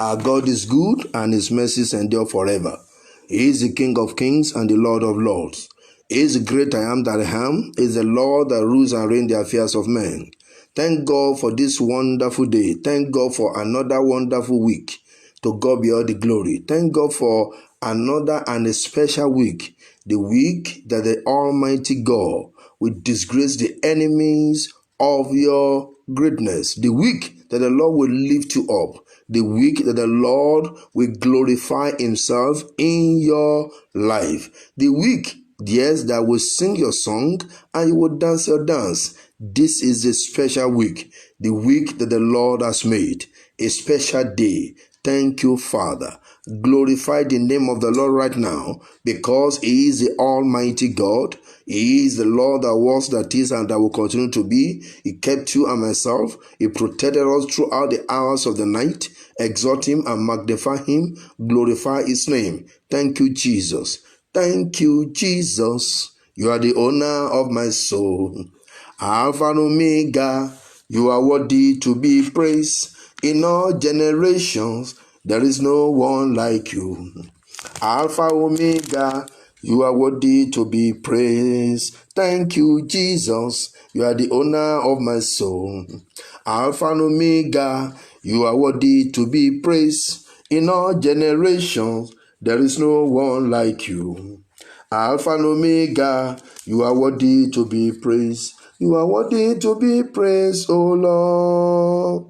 Our God is good, and his mercies endure forever. He is the King of kings and the Lord of lords. He is the great I am that I am. He is the Lord that rules and reigns the affairs of men. Thank God for this wonderful day. Thank God for another wonderful week. To God be all the glory. Thank God for another and a special week. The week that the Almighty God will disgrace the enemies of your greatness. The week that the Lord will lift you up. The week that the Lord will glorify himself in your life. The week, yes, that will sing your song and you will dance your dance. This is a special week. The week that the Lord has made. A special day. Thank you, Father. Glorify the name of the Lord right now, because he is the Almighty God. He is the Lord that was, that is, and that will continue to be. He kept you and myself. He protected us throughout the hours of the night. Exalt him and magnify him. Glorify his name. Thank you, Jesus. Thank you, Jesus. You are the owner of my soul. Alpha and Omega. You are worthy to be praised. In all generations, there is no one like you. Alpha Omega, you are worthy to be praised. Thank you, Jesus. You are the owner of my soul. Alpha and Omega, you are worthy to be praised. In all generations, there is no one like you. Alpha and Omega, you are worthy to be praised. You are worthy to be praised, O Lord.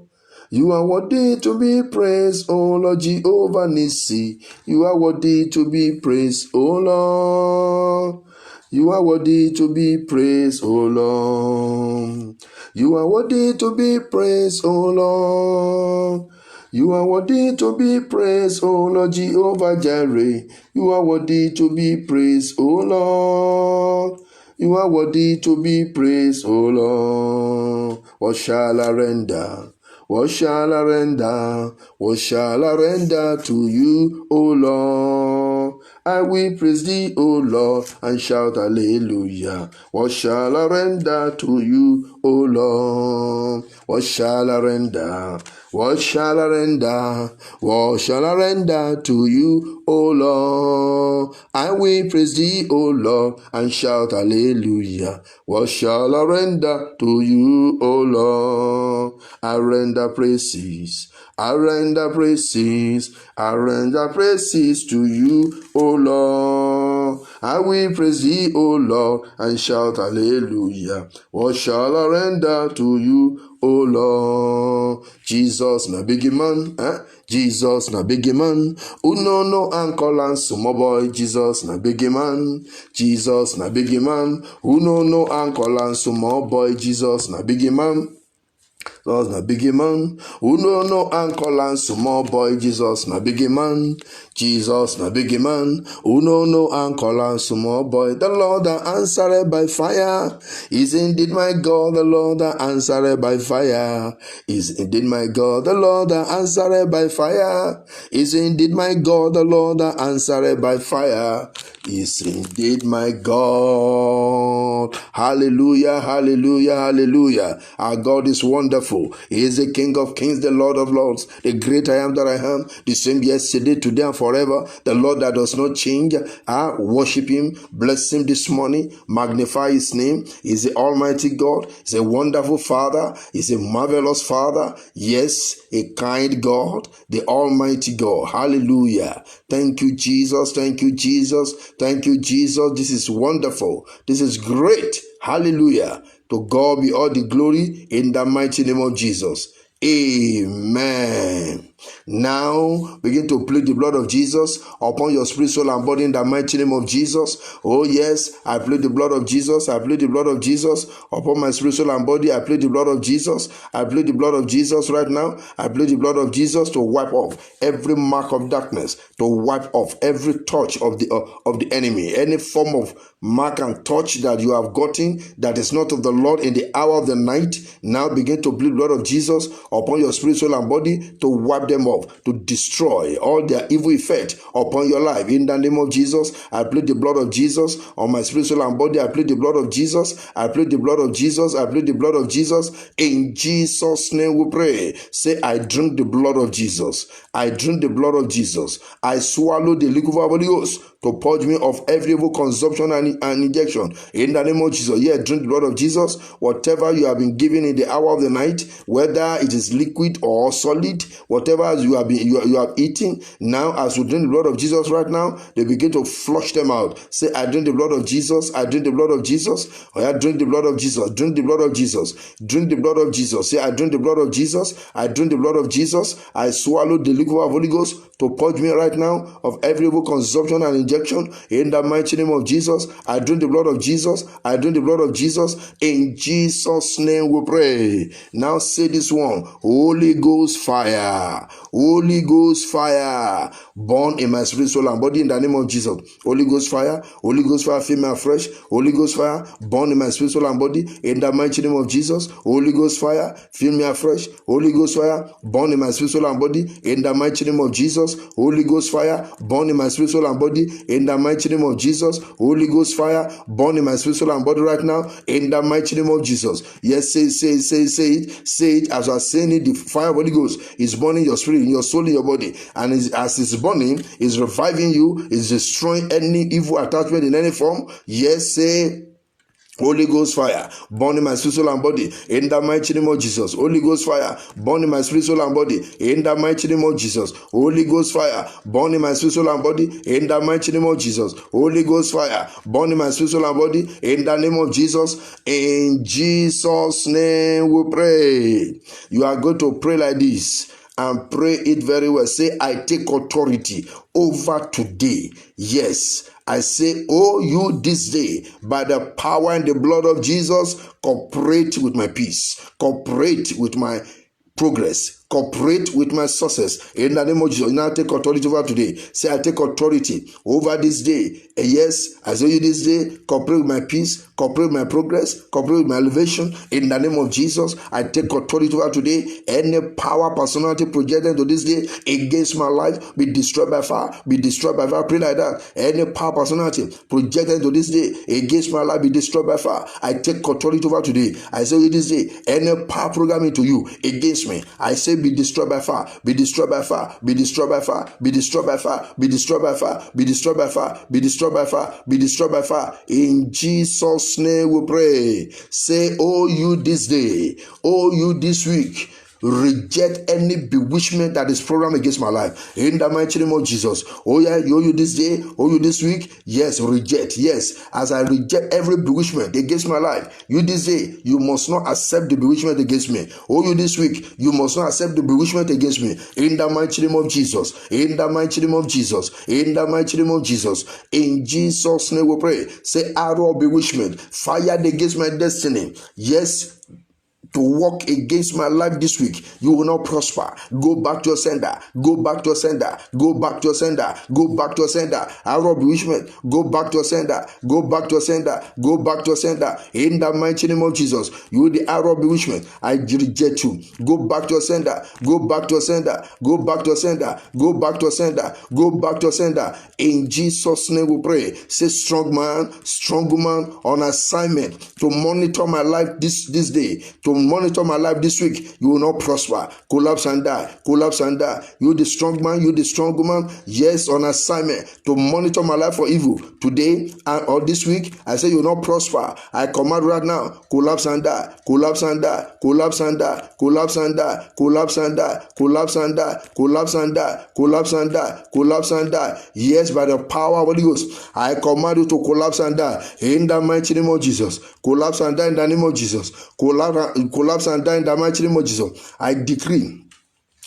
You are worthy to be praised, O Lord Jehovah Nissi. You are worthy to be praised, O Lord. You are worthy to be praised, O Lord. You are worthy to be praised, O Lord. You are worthy to be praised, O Lord Jehovah Jireh. You are worthy to be praised, O Lord. You are worthy to be praised, O Lord. What shall I render? What shall I render? What shall I render to you, O Lord? I will praise thee, O Lord, and shout hallelujah. What shall I render to you, O Lord? What shall I render? What shall I render? What shall I render to you, O Lord? I will praise thee, O Lord, and shout hallelujah. What shall I render to you, O Lord? I render praises. I render praises. I render praises to you, O Lord. I will praise thee, O Lord, and shout hallelujah. What shall I render to you, O Lord? Jesus na big man, Jesus na big man. Uno no uncle and small boy. Jesus na big man. Jesus na big man. Uno no uncle and small boy. Jesus na big man. Jesus na biggie man. Who no uncle and small boy. Jesus na biggie man. Jesus na biggie man. Who no uncle and small boy. The Lord that answered by fire is indeed my God. The Lord that answered by fire is indeed my God. The Lord that answered by fire is indeed my God. The Lord that answered by fire is indeed my God. Hallelujah, hallelujah, hallelujah. Our God is wonderful. He is the King of kings, the Lord of lords, the great I am that I am, the same yesterday, today, and forever. The Lord that does not change. Worship him, bless him this morning, magnify his name. He is the Almighty God. He's a wonderful Father. He's a marvelous Father. Yes, a kind God, the Almighty God. Hallelujah. Thank you, Jesus. Thank you, Jesus. Thank you, Jesus. This is wonderful. This is great. Hallelujah. To God be all the glory in the mighty name of Jesus. Amen. Now begin to plead the blood of Jesus upon your spirit, soul, and body in the mighty name of Jesus. Oh yes, I plead the blood of Jesus. I plead the blood of Jesus upon my spirit, soul, and body. I plead the blood of Jesus. I plead the blood of Jesus right now. I plead the blood of Jesus to wipe off every mark of darkness, to wipe off every touch of the enemy, any form of mark and touch that you have gotten that is not of the Lord in the hour of the night. Now begin to plead the blood of Jesus upon your spirit, soul, and body to wipe them them off, to destroy all their evil effect upon your life. In the name of Jesus, I plead the blood of Jesus on my spirit, soul, and body. I plead the blood of Jesus. I plead the blood of Jesus. I plead the blood of Jesus. In Jesus' name we pray. Say, I drink the blood of Jesus. I drink the blood of Jesus. I swallow the liquid of the Holy Ghost to purge me of every evil consumption and injection. In the name of Jesus, yeah, drink the blood of Jesus. Whatever you have been given in the hour of the night, whether it is liquid or solid, whatever you have eaten, now as you drink the blood of Jesus right now, they begin to flush them out. Say, I drink the blood of Jesus. I drink the blood of Jesus. Oh, yeah, drink the blood of Jesus. Drink the blood of Jesus. Drink the blood of Jesus. Say, I drink the blood of Jesus. I drink the blood of Jesus. I swallow the liquid of Holy Ghost to purge me right now of every evil consumption and injection. In the mighty name of Jesus, I drink the blood of Jesus. I drink the blood of Jesus. In Jesus' name we pray. Now say this one: Holy Ghost fire. Holy Ghost fire. Born in my spirit, soul, and body in the name of Jesus. Holy Ghost fire. Holy Ghost fire, fill me afresh. Holy Ghost fire, born in my spirit, soul, and body in the mighty name of Jesus. Holy Ghost fire, fill me afresh. Holy Ghost fire, born in my spirit, soul, and body in the mighty name of Jesus. Holy Ghost fire, born in my spirit, soul, and body in the mighty name of Jesus. Holy Ghost fire, born in my spirit, soul, and body right now in the mighty name of Jesus. Yes, say it as I are saying it. The fire of Holy Ghost is burning your spirit, in your soul, in your body, and as it's burning, is reviving you, is destroying any evil attachment in any form. Yes, say Holy Ghost fire, burn in my spirit, soul, and body in the mighty name of Jesus. Holy Ghost fire, burn in my spirit, soul, and body in the mighty name of Jesus. Holy Ghost fire, burn in my spirit, soul, and body in the mighty name of Jesus. Holy Ghost fire, burn in my spirit, soul, and body in the name of Jesus. In Jesus' name we pray. You are going to pray like this and pray it very well. Say, I take authority over today. Yes, I say, oh, you this day, by the power and the blood of Jesus, cooperate with my peace, cooperate with my progress, cooperate with my success in the name of Jesus. Now take authority over today. Say, I take authority over this day. And yes, I say you this day, cooperate with my peace, cooperate with my progress, cooperate with my elevation in the name of Jesus. I take authority over today. Any power, personality projected to this day against my life be destroyed by fire, be destroyed by fire. Pray like that. Any power, personality projected to this day against my life be destroyed by fire. I take authority over today. I say you this day, any power programming to you against me, I say be destroyed by fire, be destroyed by fire, be destroyed by fire, be destroyed by fire, be destroyed by fire, be destroyed by fire, be destroyed by fire, be destroyed by fire. In Jesus' name we pray. Say, oh, you this day, oh, you this week, reject any bewitchment that is programmed against my life in the mighty name of Jesus. Oh yeah, you this day, oh you this week, yes, reject. Yes, as I reject every bewitchment against my life, you this day, you must not accept the bewitchment against me. Oh you this week, you must not accept the bewitchment against me in the mighty name of Jesus. In the mighty name of Jesus. In the mighty name of Jesus. In Jesus' name we pray. Say, arrow of bewitchment fired against my destiny. Yes, to walk against my life this week, you will not prosper. Go back to your sender. Go back to your sender. Go back to your sender. Go back to your sender. Arrow of bewitchment, go back to your sender. Go back to your sender. Go back to your sender. In the mighty name of Jesus, you the arrow of bewitchment, I reject you. Go back to your sender. Go back to your sender. Go back to your sender. Go back to your sender. Go back to your sender. In Jesus' name we pray. Say, strong man, strong woman on assignment to monitor my life this day, to monitor my life this week, you will not prosper. Collapse and die. Collapse and die. You the strong man, you the strong woman, yes, on assignment to monitor my life for evil today or this week, I say you will not prosper. I command right now, collapse and die. Collapse and die. Collapse and die. Collapse and die. Collapse and die. Collapse and die. Collapse and die. Collapse and die. Collapse and die. Yes, by the power of the Holy Ghost, I command you to collapse and die in the mighty name of Jesus. Collapse and die in the name of Jesus. Collapse and die in the mighty name of Jesus. I decree,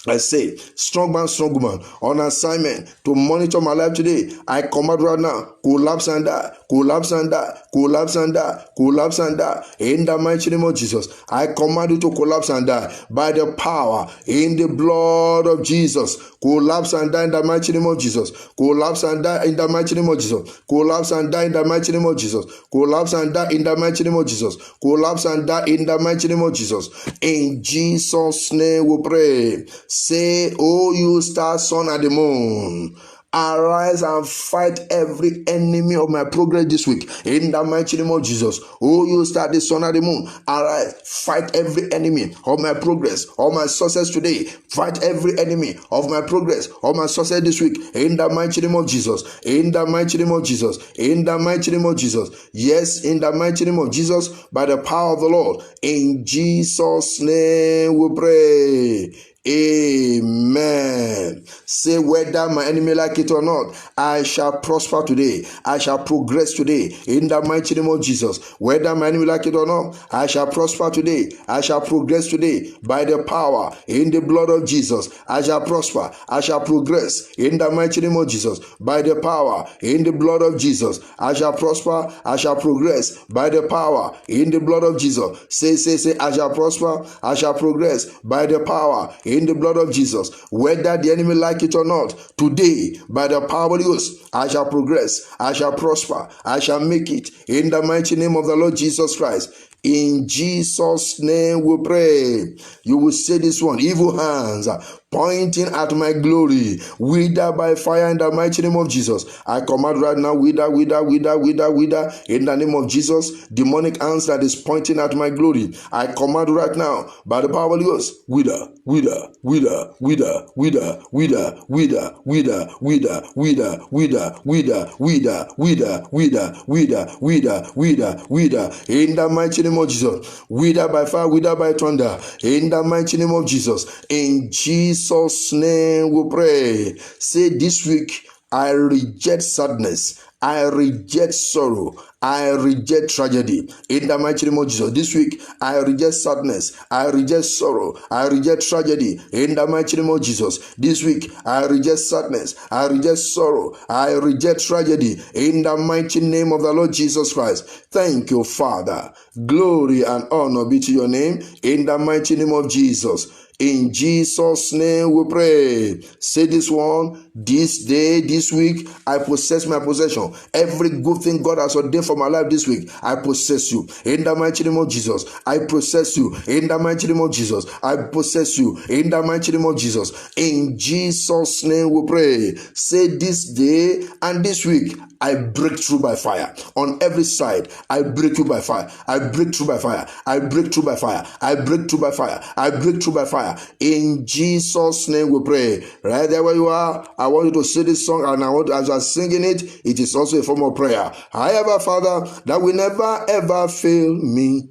I say, strong man, strong woman, on assignment to monitor my life today, I command right now, collapse and die, collapse and die, collapse and die, collapse and die, in the mighty name of Jesus. I command you to collapse and die by the power in the blood of Jesus. Collapse and die in the mighty name of Jesus. Collapse and die in the mighty name of Jesus. Collapse and die in the mighty name of Jesus. Collapse and die in the mighty name of Jesus. Collapse and die in the mighty name of Jesus. In Jesus' name we pray. Say, oh, you stars, sun, and the moon, arise and fight every enemy of my progress this week. In the mighty name of Jesus. Oh, you start the sun and the moon. Arise, fight every enemy of my progress, of my success today. Fight every enemy of my progress, of my success this week. In the mighty name of Jesus. In the mighty name of Jesus. In the mighty name of Jesus. Yes, in the mighty name of Jesus, by the power of the Lord. In Jesus' name we pray. Amen. Say, whether my enemy like it or not, I shall prosper today. I shall progress today. In the mighty name of Jesus. Whether my enemy like it or not, I shall prosper today. I shall progress today. By the power in the blood of Jesus, I shall prosper. I shall progress. In the mighty name of Jesus. By the power in the blood of Jesus, I shall prosper. I shall progress. By the power in the blood of Jesus. Say, I shall prosper. I shall progress. By the power in the blood of Jesus, whether the enemy like it or not, today, by the power of the Ghost, I shall progress, I shall prosper, I shall make it, in the mighty name of the Lord Jesus Christ. In Jesus' name we pray. You will say this one: evil hands pointing at my glory, wither by fire in the mighty name of Jesus. I command right now, wither, wither, wither, wither, wither, in the name of Jesus. Demonic hands that is pointing at my glory, I command right now, by the power of the Ghost, wither, wither, wither, wither, wither, wither, wither, wither, wither, wither, wither, wither, wither, wither, wither, wither, wither, wither, wither, in the mighty name of Jesus. Wither by fire, wither by thunder, in the mighty name of Jesus. In Jesus' name we pray. Say, this week I reject sadness, I reject sorrow, I reject tragedy. In the mighty name of Jesus. This week I reject sadness, I reject sorrow, I reject tragedy. In the mighty name of Jesus. This week I reject sadness, I reject sorrow, I reject tragedy. In the mighty name of the Lord Jesus Christ. Thank you, Father. Glory and honor be to your name. In the mighty name of Jesus. In Jesus' name we pray. Say this one: this day, this week, I possess my possession. Every good thing God has ordained for my life this week, I possess you. In the mighty name of Jesus, I possess you. In the mighty name of Jesus, I possess you. In the mighty name of Jesus. In Jesus' name we pray. Say, this day and this week, I break through by fire. On every side, I break through by fire. I break through by fire. I break through by fire. I break through by fire. I break through by fire. In Jesus' name we pray. Right there where you are, I want you to say this song, and I want, as you are singing it, it is also a form of prayer. I have a Father that will never ever fail me.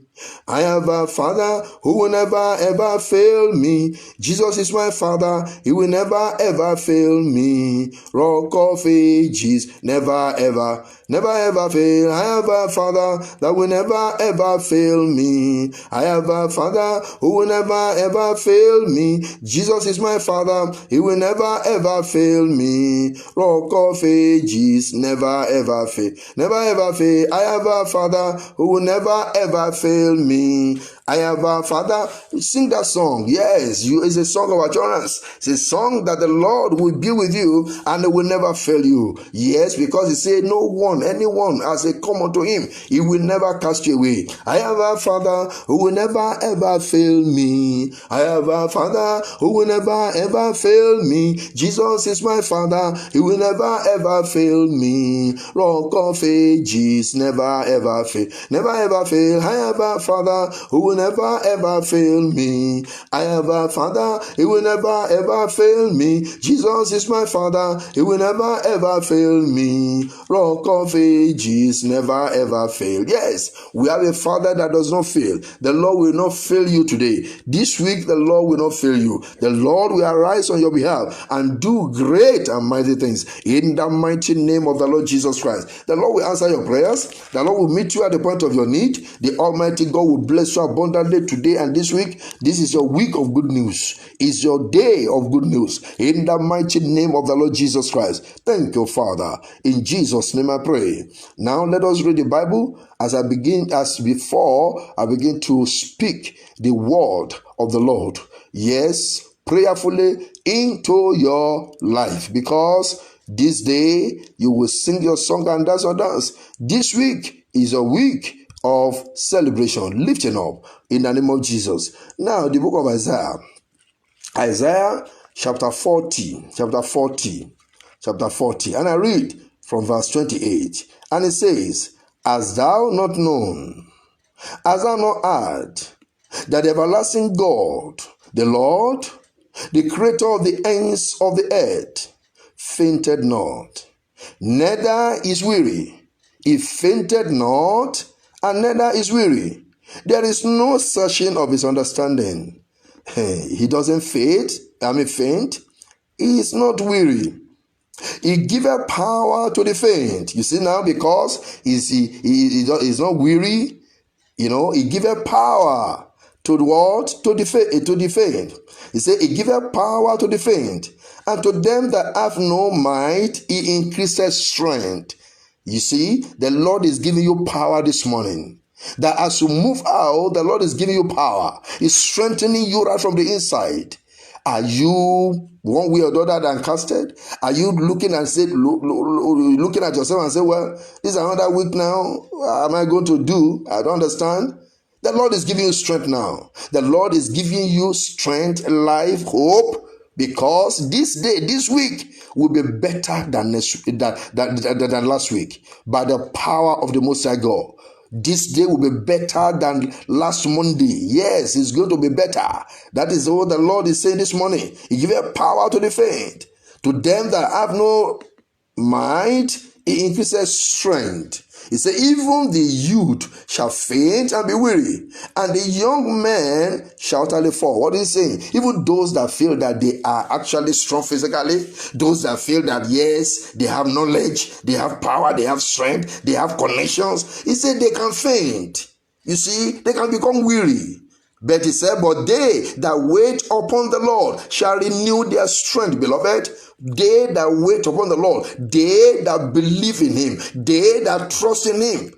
I have a Father who will never ever fail me. Jesus is my Father, He will never ever fail me. Rock of ages, never ever, never ever fail. I have a Father that will never ever fail me. I have a Father who will never ever fail me. Jesus is my Father, He will never ever fail me. Rock of ages, never ever fail, never ever fail. I have a Father who will never ever fail me. I have a Father. Sing that song. Yes, it's a song of assurance. It's a song that the Lord will be with you and He will never fail you. Yes, because He said, no one, anyone, as they come unto Him, He will never cast you away. I have a Father who will never ever fail me. I have a Father who will never ever fail me. Jesus is my Father. He will never ever fail me. Rock of ages, never ever fail, never ever fail. I have a Father who will never ever fail me. I have a Father, He will never ever fail me. Jesus is my Father, He will never ever fail me. Rock of ages, never ever fail. Yes, we have a Father that does not fail. The Lord will not fail you today. This week, the Lord will not fail you. The Lord will arise on your behalf and do great and mighty things in the mighty name of the Lord Jesus Christ. The Lord will answer your prayers. The Lord will meet you at the point of your need. The Almighty God will bless you abundantly today and this week. This is your week of good news. It's your day of good news in the mighty name of the Lord Jesus Christ. Thank you, Father. In Jesus' name I pray. Now let us read the Bible as before I begin to speak the word of the Lord. Yes, prayerfully into your life, because this day you will sing your song and dance your dance. This week is a week of celebration, lifting up in the name of Jesus. Now, the book of Isaiah, Isaiah chapter 40. And I read from verse 28. And it says, Hast thou not known, hast thou not heard, that the everlasting God, the Lord, the creator of the ends of the earth, fainted not, neither is weary. He fainted not, and neither is weary. There is no searching of his understanding. He doesn't faint. He is not weary. He giveth power to the faint. You see now, because he's not weary, he giveth power to the what? To the faint. He said, He giveth power to the faint, and to them that have no might, He increases strength. You see, the Lord is giving you power this morning. That as you move out, the Lord is giving you power. He's strengthening you right from the inside. Are you one way or the other downcasted? Are you looking and looking at yourself and say, well, this is another week now. What am I going to do? I don't understand. The Lord is giving you strength now. The Lord is giving you strength, life, hope, because this day, this week will be better than last week by the power of the Most High God. This day will be better than last Monday. Yes, it's going to be better. That is what the Lord is saying this morning. He gives power to the faint. To them that have no might, He increases strength. He said, even the youth shall faint and be weary, and the young men shall utterly fall. What is he saying? Even those that feel that they are actually strong physically, those that feel that, yes, they have knowledge, they have power, they have strength, they have connections, he said they can faint. You see, they can become weary. But he said, but they that wait upon the Lord shall renew their strength, beloved. They that wait upon the Lord, they that believe in Him, they that trust in Him.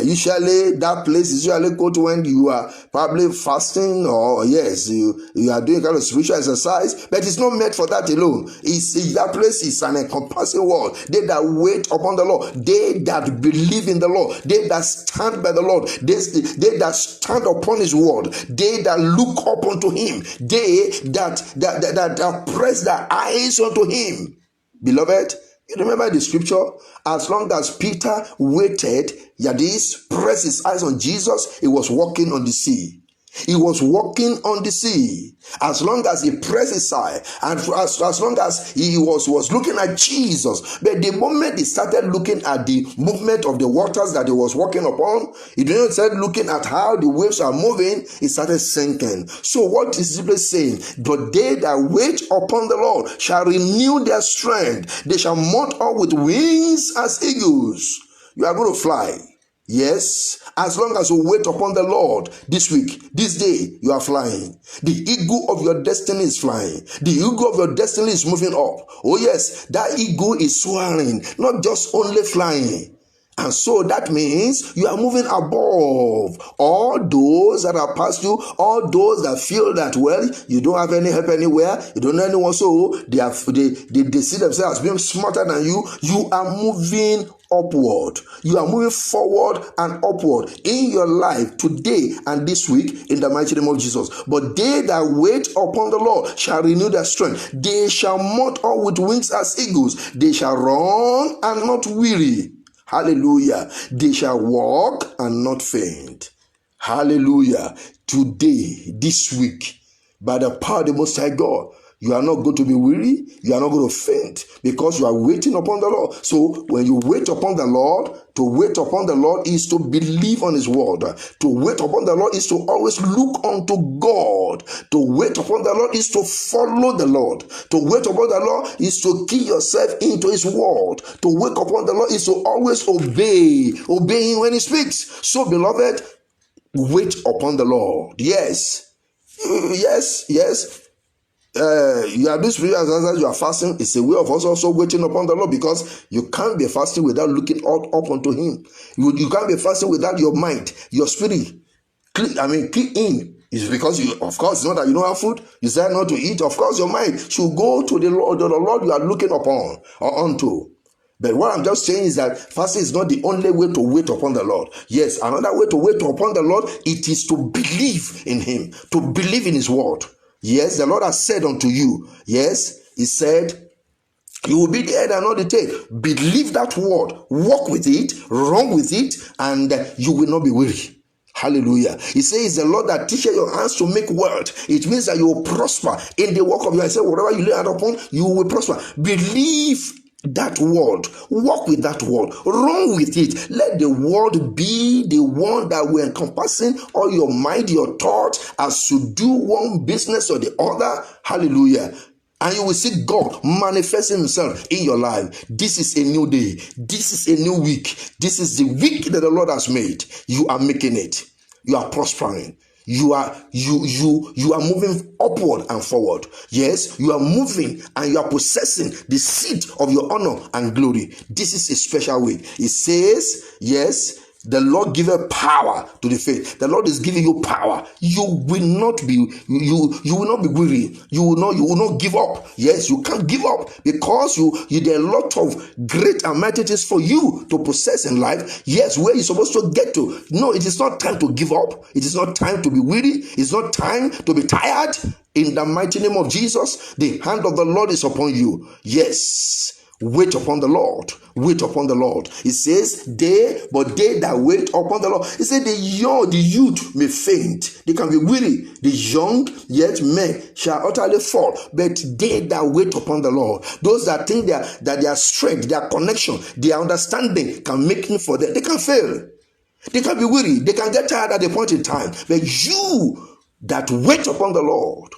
Usually that place is usually go to when you are probably fasting, or yes, you are doing kind of spiritual exercise, but it's not meant for that alone. That place is an encompassing word. They that wait upon the Lord, they that believe in the Lord, they that stand by the Lord, they that stand upon His word, they that look up unto Him, they that press their eyes unto Him. Beloved, you remember the scripture? As long as Peter waited, Yadis pressed his eyes on Jesus, he was walking on the sea. He was walking on the sea. As long as he pressed his eye, and as long as he was looking at Jesus. But the moment he started looking at the movement of the waters that he was walking upon, he didn't start looking at how the waves are moving, he started sinking. So what is simply saying? But they that wait upon the Lord shall renew their strength. They shall mount up with wings as eagles. You are going to fly. Yes, as long as you wait upon the Lord this week, this day, you are flying. The eagle of your destiny is flying. The eagle of your destiny is moving up. Oh yes, that eagle is soaring, not just only flying. And so that means you are moving above all those that are past you, all those that feel that, well, you don't have any help anywhere, you don't know anyone, so they see themselves as being smarter than you. You are moving upward. You are moving forward and upward in your life today and this week in the mighty name of Jesus. But they that wait upon the Lord shall renew their strength. They shall mount up with wings as eagles. They shall run and not weary. Hallelujah. They shall walk and not faint. Hallelujah. Today, this week, by the power of the Most High God, you are not going to be weary. You are not going to faint because you are waiting upon the Lord. So when you wait upon the Lord, to wait upon the Lord is to believe on His word. To wait upon the Lord is to always look unto God. To wait upon the Lord is to follow the Lord. To wait upon the Lord is to key yourself into His word. To wait upon the Lord is to always obey Him when He speaks. So beloved, wait upon the Lord. Yes. You are doing spiritual exercise, you are fasting. It's a way of us also waiting upon the Lord, because you can't be fasting without looking up unto Him. You can't be fasting without your mind, your spirit. Click in. It's because of course, it's not that you don't have food, you decide not to eat. Of course, your mind should go to the Lord you are looking upon or unto. But what I'm just saying is that fasting is not the only way to wait upon the Lord. Yes, another way to wait upon the Lord, it is to believe in Him, to believe in His word. Yes, the Lord has said unto you. Yes, he said, you will be the head and not the tail. Believe that word, walk with it, run with it, and you will not be weary. Hallelujah. He says, the Lord that teaches your hands to make wealth. It means that you will prosper in the work of your hands. Whatever you lay hand upon, you will prosper. Believe that word, walk with that word, run with it. Let the word be the one that will encompassing all your mind, your thoughts, as you do one business or the other. Hallelujah. And you will see God manifesting himself in your life. This is a new day. This is a new week. This is the week that the Lord has made. You are making it. You are prospering. You are moving upward and forward. Yes, you are moving and you are possessing the seat of your honor and glory. This is a special way. It says, yes, the Lord giveth power to the faith. The Lord is giving you power. You will not be weary. You will not give up. Yes, you can't give up because there are a lot of great and mighty things for you to possess in life. Yes, where you're supposed to get to. No, it is not time to give up. It is not time to be weary. It's not time to be tired. In the mighty name of Jesus, the hand of the Lord is upon you. Yes. Wait upon the Lord. Wait upon the Lord. It says, they that wait upon the Lord. It says, the youth may faint. They can be weary. The young, yet men shall utterly fall. But they that wait upon the Lord, those that think that their strength, their connection, their understanding can make it for them, they can fail. They can be weary. They can get tired at a point in time. But you that wait upon the Lord,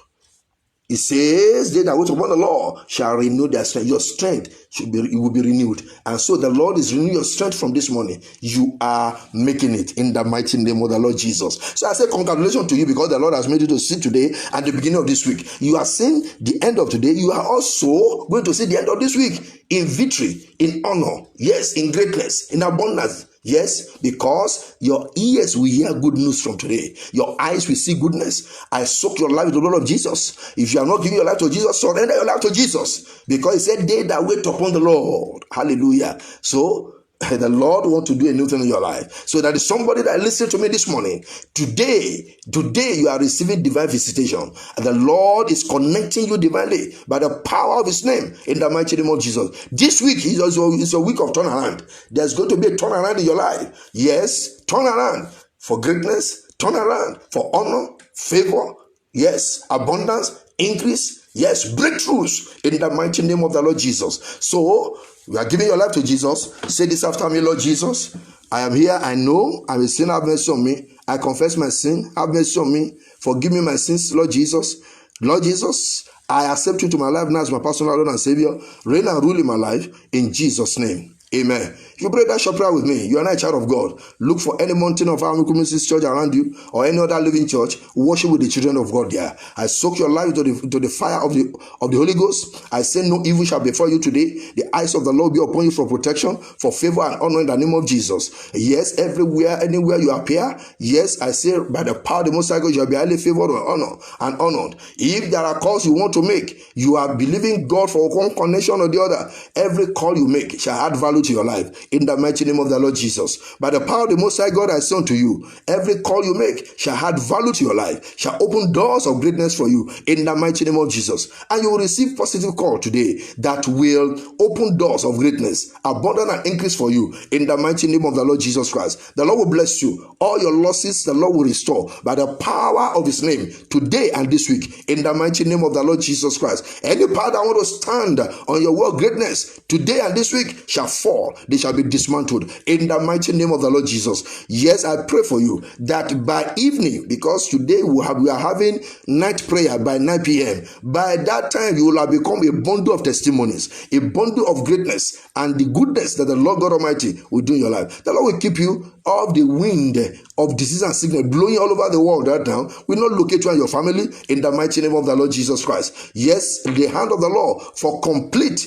it says, they that wait upon the Lord shall renew their strength. Your strength will be renewed. And so the Lord is renewing your strength from this morning. You are making it in the mighty name of the Lord Jesus. So I say congratulations to you because the Lord has made you to see today and the beginning of this week. You are seeing the end of today. You are also going to see the end of this week in victory, in honor, yes, in greatness, in abundance. Yes, because your ears will hear good news from today. Your eyes will see goodness. I soak your life with the blood of Jesus. If you are not giving your life to Jesus, surrender your life to Jesus. Because he said, they that wait upon the Lord. Hallelujah. So, the Lord wants to do a new thing in your life. So that is somebody that listened to me this morning. Today you are receiving divine visitation. And the Lord is connecting you divinely by the power of his name in the mighty name of Jesus. This week is a week of turnaround. There's going to be a turnaround in your life. Yes, turnaround for greatness, turnaround for honor, favor, yes, abundance, increase, yes, breakthroughs in the mighty name of the Lord Jesus. So, you are giving your life to Jesus. Say this after me, Lord Jesus. I am here. I know I'm a sinner. Have mercy on me. I confess my sin. Have mercy on me. Forgive me my sins, Lord Jesus. Lord Jesus, I accept you to my life now as my personal Lord and Savior. Reign and rule in my life in Jesus' name. Amen. If you pray that short prayer with me, you are not a child of God. Look for any mountain of Army Community Church around you or any other living church. Worship with the children of God there. I soak your life into the fire of the Holy Ghost. I say no evil shall befall you today. The eyes of the Lord be upon you for protection, for favor and honor in the name of Jesus. Yes, everywhere, anywhere you appear. Yes, I say by the power of the Most High God, you shall be highly favored and honored. If there are calls you want to make, you are believing God for one connection or the other. Every call you make shall add value to your life in the mighty name of the Lord Jesus. By the power of the Most High God I say unto you, every call you make shall add value to your life, shall open doors of greatness for you in the mighty name of Jesus. And you will receive positive call today that will open doors of greatness, abundance and increase for you in the mighty name of the Lord Jesus Christ. The Lord will bless you. All your losses the Lord will restore by the power of his name today and this week in the mighty name of the Lord Jesus Christ. Any power that want to stand on your word greatness today and this week shall fall. They shall be dismantled in the mighty name of the Lord Jesus. Yes, I pray for you that by evening, because today we are having night prayer by 9 p.m. By that time, you will have become a bundle of testimonies, a bundle of greatness and the goodness that the Lord God Almighty will do in your life. The Lord will keep you off the wind of disease and sickness blowing all over the world right now. Will not locate you and your family in the mighty name of the Lord Jesus Christ. Yes, the hand of the Lord for complete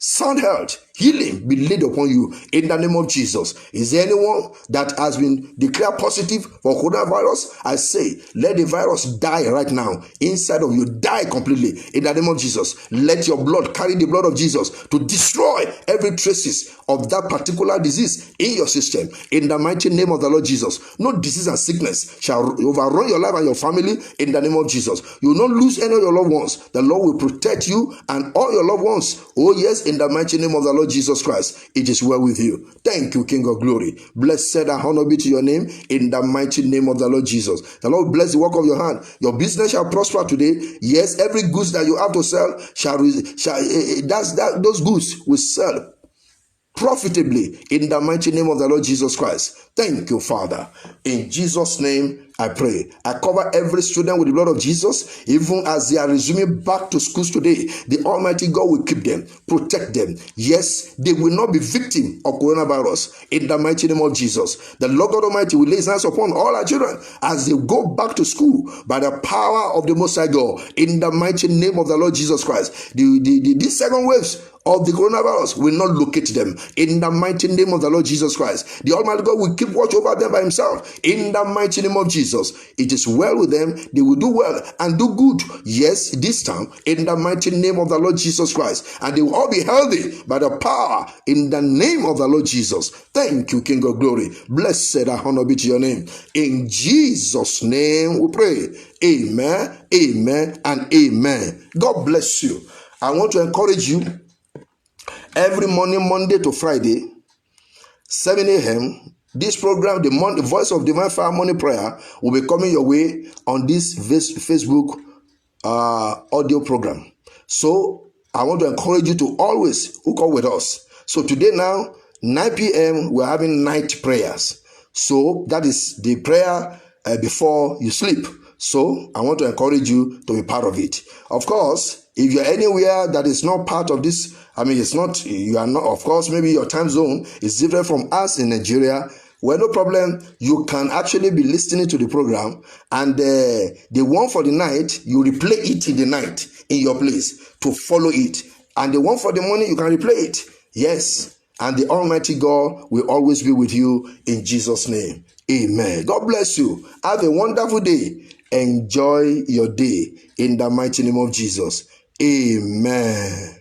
sound health, healing be laid upon you in the name of Jesus. Is there anyone that has been declared positive for coronavirus? I say, let the virus die right now inside of you. Die completely in the name of Jesus. Let your blood carry the blood of Jesus to destroy every traces of that particular disease in your system. In the mighty name of the Lord Jesus. No disease and sickness shall overrun your life and your family in the name of Jesus. You will not lose any of your loved ones. The Lord will protect you and all your loved ones. Oh yes, in the mighty name of the Lord Jesus Christ. It is well with you. Thank you, King of Glory. Blessed and honor be to your name in the mighty name of the Lord Jesus. The Lord bless the work of your hand. Your business shall prosper today. Yes, every goods that you have to sell those goods will sell profitably in the mighty name of the Lord Jesus Christ. Thank you, Father. In Jesus' name I pray. I cover every student with the blood of Jesus. Even as they are resuming back to schools today, the Almighty God will keep them, protect them. Yes, they will not be victim of coronavirus in the mighty name of Jesus. The Lord God Almighty will lay his hands upon all our children as they go back to school by the power of the Most High God in the mighty name of the Lord Jesus Christ. These second waves of the coronavirus will not locate them in the mighty name of the Lord Jesus Christ. The Almighty God will keep watch over them by himself in the mighty name of Jesus. It is well with them. They will do well and do good. Yes, this time in the mighty name of the Lord Jesus Christ. And they will all be healthy by the power in the name of the Lord Jesus. Thank you, King of Glory. Blessed and honor be to your name. In Jesus' name we pray. Amen, amen, and amen. God bless you. I want to encourage you. Every morning, Monday to Friday, 7 a.m., this program, the Voice of Divine Fire Morning Prayer, will be coming your way on this Facebook audio program. So, I want to encourage you to always hook up with us. So, today now, 9 p.m., we're having night prayers. So, that is the prayer before you sleep. So, I want to encourage you to be part of it. Of course, if you're anywhere that is not part of this, it's not, you are not, of course, maybe your time zone is different from us in Nigeria. Well, no problem. You can actually be listening to the program, and the one for the night, you replay it in the night in your place to follow it. And the one for the morning, you can replay it. Yes. And the Almighty God will always be with you in Jesus' name. Amen. God bless you. Have a wonderful day. Enjoy your day in the mighty name of Jesus. Amen.